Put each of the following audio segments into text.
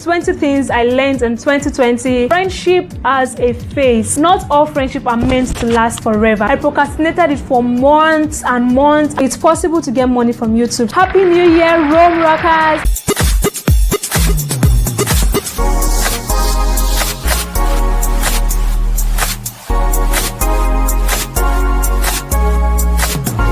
20 things I learned in 2020. Friendship has a phase. Not all friendship are meant to last forever. I procrastinated it for months and months. It's possible to get money from YouTube. Happy New Year, RomeRockers!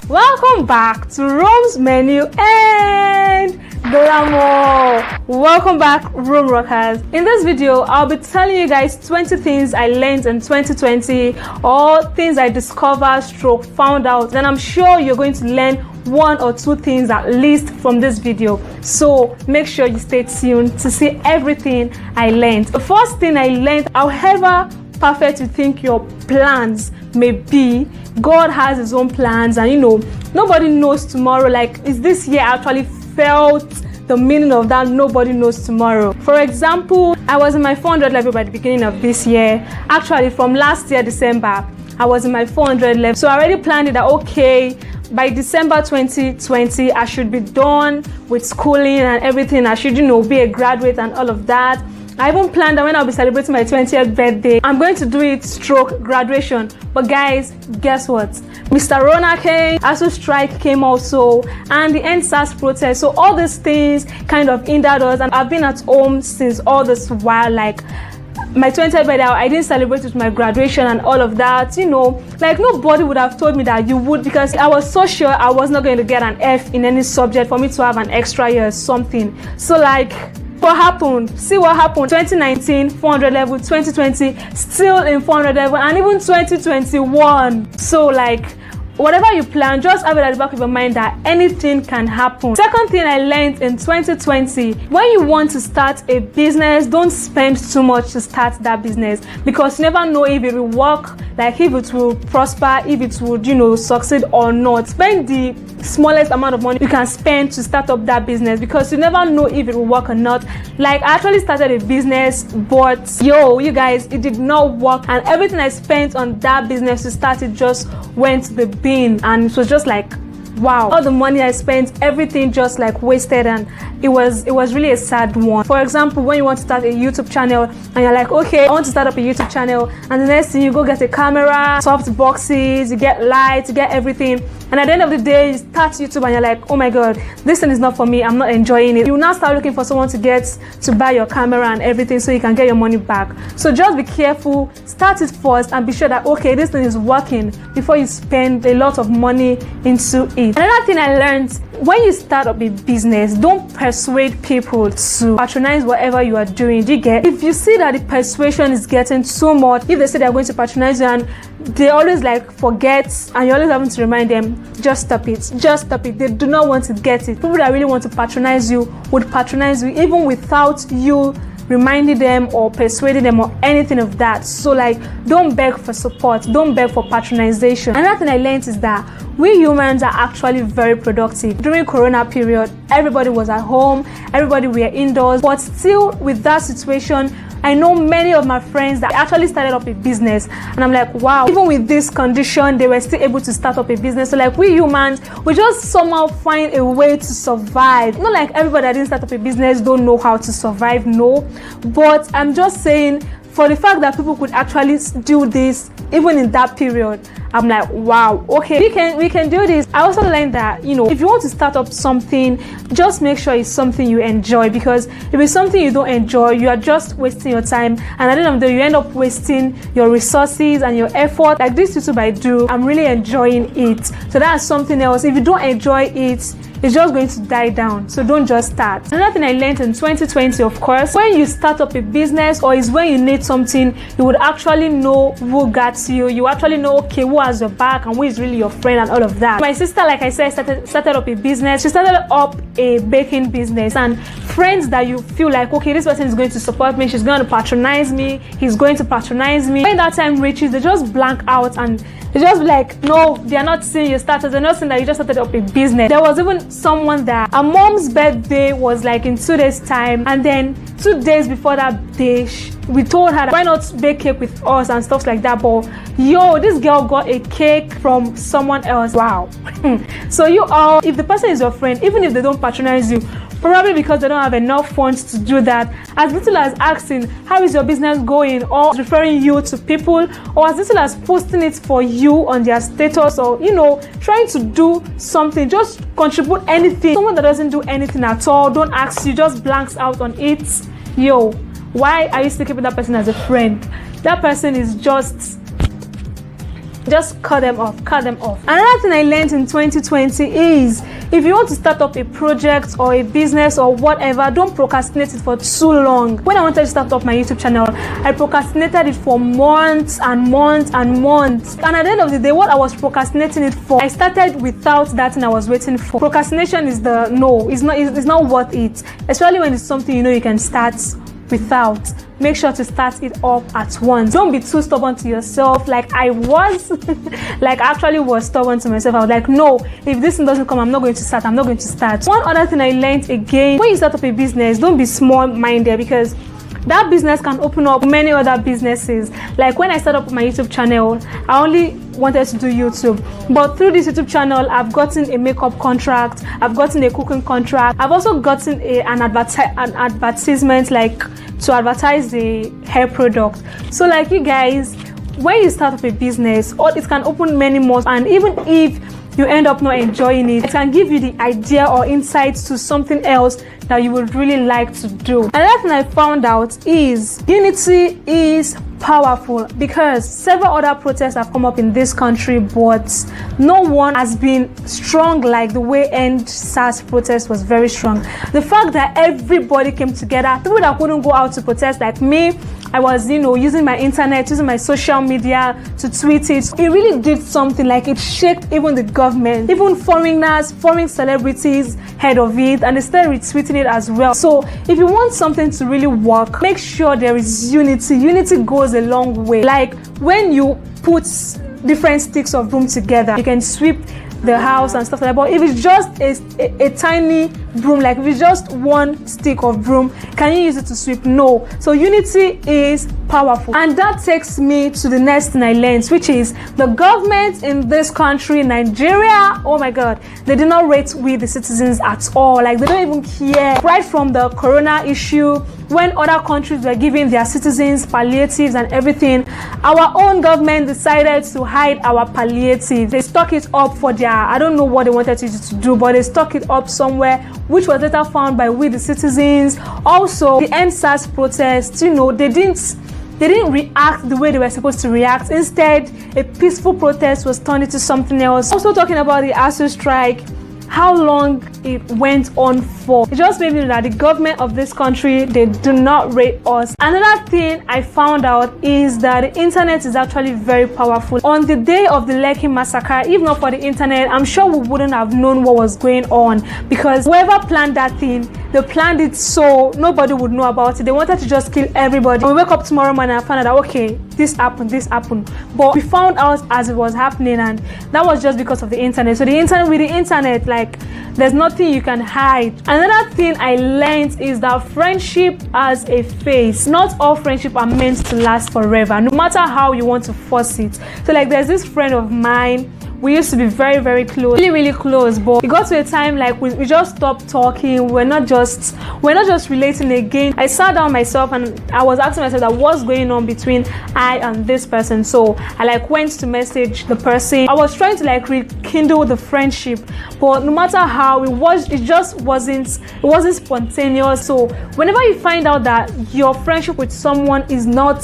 Welcome back to Rome's Menu and Glamour. Welcome back, RomeRockers. In this video, I'll be telling you guys 20 things I learned in 2020 or things I discovered / found out. Then I'm sure you're going to learn 1 or 2 things at least from this video. So make sure you stay tuned to see everything I learned. The first thing I learned, however perfect you think your plans may be, God has his own plans, and nobody knows tomorrow. Like, is this year actually felt the meaning of that? Nobody knows tomorrow. For example, I was in my 400 level by the beginning of this year. Actually, from last year December, I was in my 400 level. So I already planned it that, okay, by December 2020, I should be done with schooling and everything. I should, be a graduate and all of that. I even planned that when I'll be celebrating my 20th birthday, I'm going to do it / graduation. But guys, guess what? Mr. Rona came, ASU strike came also, and the NSAS protest. So all these things kind of hindered us, and I've been at home since all this while. Like, my 20th birthday, I didn't celebrate with my graduation and all of that. Like, nobody would have told me that you would, because I was so sure I was not going to get an F in any subject for me to have an extra year or something. So like, what happened? See what happened. 2019 400 level, 2020 still in 400 level, and even 2021. So like, whatever you plan, just have it at the back of your mind that anything can happen. Second thing I learned in 2020, when you want to start a business, don't spend too much to start that business, because you never know if it will work, like if it will prosper, if it would, succeed or not. Spend the smallest amount of money you can spend to start up that business, because you never know if it will work or not. Like, I actually started a business, but you guys, it did not work, and everything I spent on that business to start it just went to the bin, and it was just like, wow, all the money I spent, everything just like wasted, and it was really a sad one. For example, when you want to start a YouTube channel and you're like, okay, I want to start up a YouTube channel, and the next thing you go get a camera, soft boxes, you get lights, you get everything, and at the end of the day you start YouTube and you're like, oh my god, this thing is not for me, I'm not enjoying it. You now start looking for someone to buy your camera and everything so you can get your money back. So just be careful, start it first and be sure that, okay, this thing is working before you spend a lot of money into it. Another thing I learned, when you start up a business, don't persuade people to patronize whatever you are doing. Do you get? If you see that the persuasion is getting too much, if they say they're going to patronize you and they always like forget, and you're always having to remind them, just stop it. Just stop it. They do not want to get it. People that really want to patronize you would patronize you even without you reminding them or persuading them or anything of that. So like, don't beg for support, don't beg for patronization. Another thing I learned is that we humans are actually very productive. During Corona period, everybody was at home, everybody were indoors, but still with that situation, I know many of my friends that actually started up a business, and I'm like, wow, even with this condition, they were still able to start up a business. So like, we humans, we just somehow find a way to survive. Not like everybody that didn't start up a business don't know how to survive, no. But I'm just saying, for the fact that people could actually do this even in that period, I'm like, wow, okay, we can do this. I also learned that, if you want to start up something, just make sure it's something you enjoy, because if it's something you don't enjoy, you are just wasting your time, and at the end of the day, you end up wasting your resources and your effort. Like this YouTube I do, I'm really enjoying it. So that's something else. If you don't enjoy it, it's just going to die down. So don't just start. Another thing I learned in 2020, of course, when you start up a business or is when you need something, you would actually know who got you. You actually know, okay, who has your back and who is really your friend and all of that. My sister, like I said, started up a business. She started up a baking business, and friends that you feel like, okay, this person is going to support me, she's going to patronize me, he's going to patronize me. When that time reaches, they just blank out and they just be like, no, they are not seeing your status, they're not seeing that you just started up a business. There was even someone that her mom's birthday was like in 2 days time, and then 2 days before that day, we told her, why not bake cake with us and stuff like that. But this girl got a cake from someone else. Wow. So you all, if the person is your friend, even if they don't patronize you, probably because they don't have enough funds to do that. As little as asking, how is your business going, or referring you to people, or as little as posting it for you on their status, or trying to do something, just contribute anything. Someone that doesn't do anything at all, don't ask you, just blanks out on it. Yo, why are you still keeping that person as a friend? That person is just cut them off. Another thing I learned in 2020 is, if you want to start up a project or a business or whatever, don't procrastinate it for too long. When I wanted to start up my YouTube channel, I procrastinated it for months and months and months. And at the end of the day, what I was procrastinating it for, I started without that thing I was waiting for. Procrastination is it's not worth it, especially when it's something you can start without. Make sure to start it up at once. Don't be too stubborn to yourself, like I was. Like I actually was stubborn to myself. I was like, no, if this thing doesn't come, I'm not going to start. One other thing I learned again, when you start up a business, don't be small-minded, because that business can open up many other businesses. Like when I started up my YouTube channel, I only wanted to do YouTube, but through this YouTube channel, I've gotten a makeup contract, I've gotten a cooking contract, I've also gotten an advertisement, like to advertise the hair product. So like, you guys, when you start up a business, it can open many more, and even if you end up not enjoying it, it can give you the idea or insights to something else that you would really like to do. Another thing I found out is unity is powerful, because several other protests have come up in this country, but no one has been strong like the way End SARS protest was very strong. The fact that everybody came together, people that couldn't go out to protest, like me, I was, using my internet, using my social media to tweet it. It really did something, like it shook even the government, even foreigners, foreign celebrities heard of it, and they started retweeting it as well. So if you want something to really work, make sure there is unity. Unity goes a long way. Like when you put different sticks of broom together, you can sweep the house and stuff like that. But if it's just a tiny broom, like if it's just one stick of broom, can you use it to sweep? No. So unity is powerful. And that takes me to the next thing I learned, which is the government in this country, Nigeria, oh my god, they do not rate we the citizens at all. Like they don't even care. Right from the corona issue, when other countries were giving their citizens palliatives and everything, our own government decided to hide our palliatives. They stuck it up for their, I don't know what they wanted it to do, but they stuck it up somewhere, which was later found by we the citizens. Also, the End SARS protests, they didn't react the way they were supposed to react. Instead, a peaceful protest was turned into something else. Also talking about the ASU strike, how long it went on for. It just made me know that the government of this country, they do not rate us. Another thing I found out is that the internet is actually very powerful. On the day of the Lekki massacre, if not for the internet, I'm sure we wouldn't have known what was going on, because whoever planned that thing, they planned it so nobody would know about it. They wanted to just kill everybody. We wake up tomorrow morning and find out, okay, this happened. But we found out as it was happening, and that was just because of the internet. So with the internet, like, there's nothing you can hide. Another thing I learned is that friendship has a face. Not all friendship are meant to last forever, no matter how you want to force it. So like, there's this friend of mine, we used to be very, very close, really close, but it got to a time like we just stopped talking. We're not just relating again. I sat down myself and I was asking myself that what's going on between I and this person. So I went to message the person. I was trying to rekindle the friendship, but no matter how it just wasn't spontaneous. So whenever you find out that your friendship with someone is not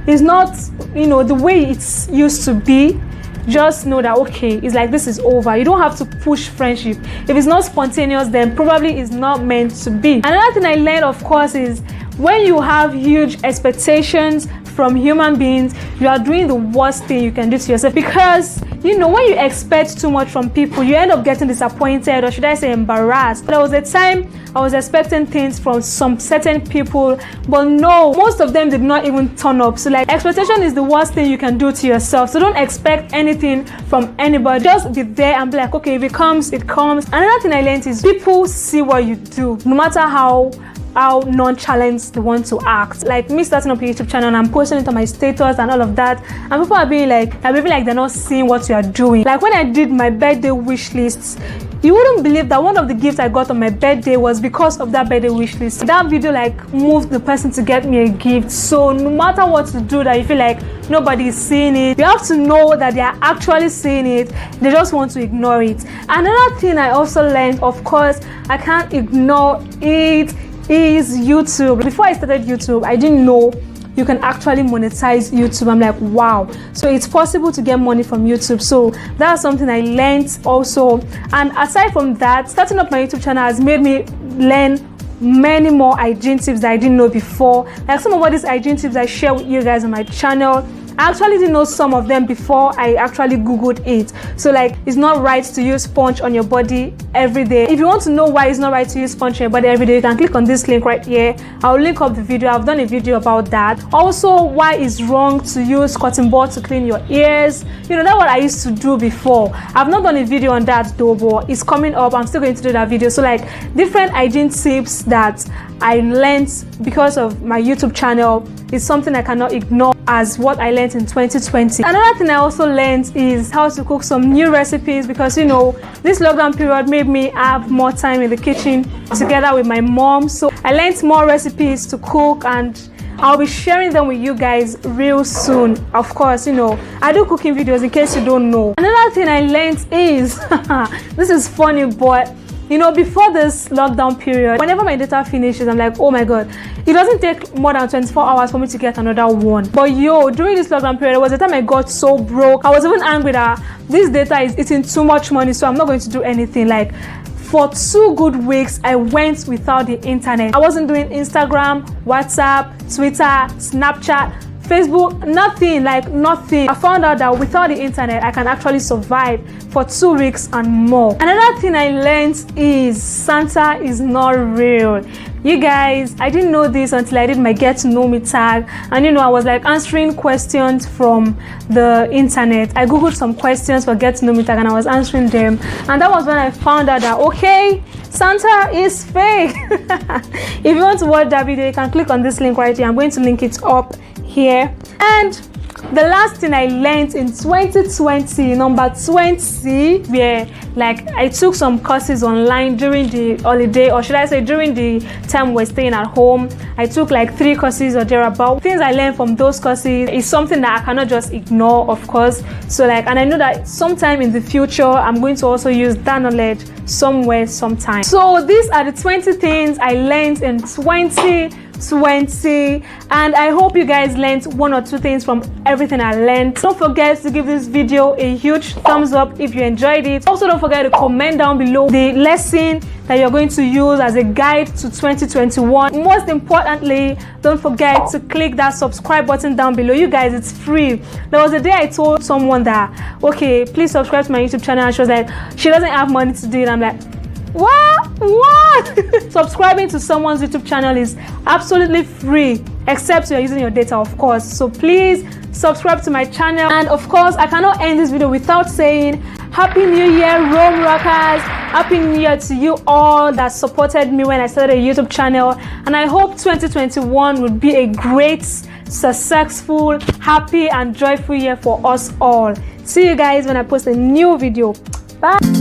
the way it's used to be, just know that, okay, it's like, this is over. You don't have to push friendship. If it's not spontaneous, then probably it's not meant to be. Another thing I learned, of course, is when you have huge expectations from human beings, you are doing the worst thing you can do to yourself, because when you expect too much from people, you end up getting disappointed, or should I say embarrassed. There was a time I was expecting things from some certain people, but no, most of them did not even turn up. So expectation is the worst thing you can do to yourself. So don't expect anything from anybody. Just be there and be like, okay, if it comes, it comes. Another thing I learned is people see what you do, no matter how nonchalant they want to act. Like me starting up a YouTube channel and I'm posting it on my status and all of that, and people are being like, they're not seeing what you are doing. Like when I did my birthday wish lists, You wouldn't believe that one of the gifts I got on my birthday was because of that birthday wish list. That video like moved the person to get me a gift. So no matter what to do that you feel like nobody is seeing it, you have to know that they are actually seeing it. They just want to ignore it. Another thing I also learned, of course, I can't ignore it, is YouTube. Before I started YouTube, I didn't know you can actually monetize YouTube. I'm like, wow, so it's possible to get money from YouTube. So that's something I learned also. And aside from that, starting up my YouTube channel has made me learn many more hygiene tips that I didn't know before. Like some of all these hygiene tips I share with you guys on my channel, I actually didn't know some of them before I actually googled it. So like, it's not right to use sponge on your body every day. If you want to know why it's not right to use sponge on your body every day, you can click on this link right here. I'll link up the video. I've done a video about that. Also, why it's wrong to use cotton ball to clean your ears. You know, that's what I used to do before. I've not done a video on that though, but it's coming up. I'm still going to do that video. So like, different hygiene tips that I learned because of my YouTube channel is something I cannot ignore as what I learned in 2020. Another thing I also learned is how to cook some new recipes, because you know, this lockdown period made me have more time in the kitchen together with my mom. So I learned more recipes to cook, and I'll be sharing them with you guys real soon. Of course, you know, I do cooking videos in case you don't know. Another thing I learned is this is funny, but you know, before this lockdown period, whenever my data finishes, I'm like, oh my god, it doesn't take more than 24 hours for me to get another one. But yo, during this lockdown period, there was a time I got so broke. I was even angry that this data is eating too much money, so I'm not going to do anything. Like, for 2 good weeks, I went without the internet. I wasn't doing Instagram, WhatsApp, Twitter, Snapchat, Facebook, nothing, like nothing. I found out that without the internet, I can actually survive for 2 weeks and more. Another thing I learned is Santa is not real. You guys, I didn't know this until I did my get to know me tag, and you know, I was like answering questions from the internet. I googled some questions for get to know me tag and I was answering them, and that was when I found out that okay, Santa is fake. If you want to watch that video, you can click on this link right here. I'm going to link it up here. And the last thing I learned in 2020, number 20, where like I took some courses online during the holiday, or should I say during the time we're staying at home. I took like 3 courses or thereabout. Things I learned from those courses is something that I cannot just ignore, of course. So like, and I know that sometime in the future I'm going to also use that knowledge somewhere, sometime. So these are the 20 things I learned in 2020, and I hope you guys learned 1 or 2 things from everything I learned. Don't forget to give this video a huge thumbs up if you enjoyed it. Also, don't forget to comment down below the lesson that you're going to use as a guide to 2021. Most importantly, don't forget to click that subscribe button down below. You guys, it's free. There was a day I told someone that, okay, please subscribe to my YouTube channel, and she was like, she doesn't have money to do it. I'm like, what? Subscribing to someone's YouTube channel is absolutely free, except you're using your data, of course. So please subscribe to my channel. And of course, I cannot end this video without saying Happy New Year, Rome Rockers. Happy New Year to you all that supported me when I started a YouTube channel. And I hope 2021 would be a great, successful, happy and joyful year for us all. See you guys when I post a new video. Bye.